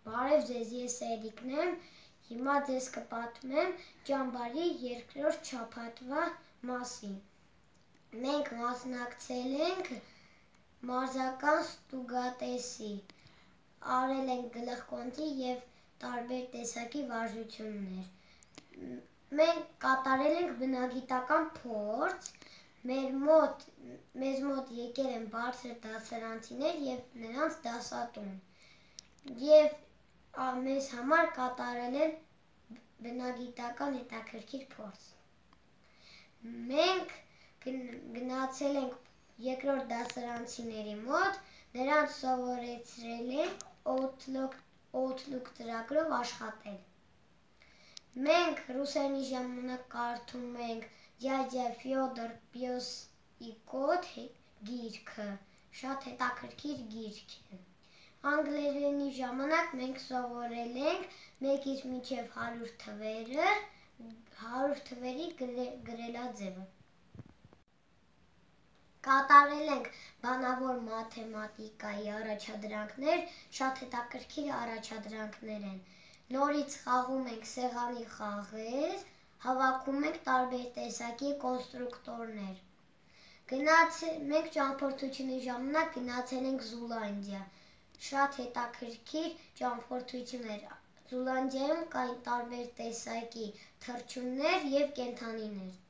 Բարև ձեզ, ես Էրիկն եմ, հիմա ձեզ կպատմեմ ճամբարի երկրորդ շաբաթվա մասին։ Մենք մասնակցել ենք մարզական ստուգատեսի, արել ենք գլխկոնտրի և տարբեր տեսակի վարժություններ։ Մենք կատարել ենք բնագիտական փորձ, մեզ մոտ եկել են բարձր դասարանցիներ և նրանց դասատուն։ Եվ մեզ համար կատարել են բնագիտական հետաքրքիր փորձ։ Մենք գնացել ենք երկրորդ դասարանցիների մոտ, նրանց սովորեցրել ենք Outlook ծրագրով աշխատել։ Մենք ռուսերենի ժամանակ կարդում ենք «Դյադյա Ֆյոդոր Պյոսի կոթ» գիրքը, շատ հետաքրքիր գիրք է։ Անգլերենի ժամանակ մենք սովորել ենք 1-ից մինչև 100 թվերը, 100 թվերի գրելաձևը։ Կատարել ենք բանավոր մաթեմատիկայի առաջադրանքներ, շատ հետաքրքիր առաջադրանքներ են։ Նորից խաղում ենք սեղանի խաղեր, հավաքում ենք տարբեր տեսակի կոնստրուկտորներ։ Մենք ճամփորդությունների ժամանակ գնացել ենք Զուլանդիա, շատ հետաքրքիր ճամփորդություն էր։ Զուլանդիայում կային տարբեր տեսակի թռչուններ և կենդանիներ։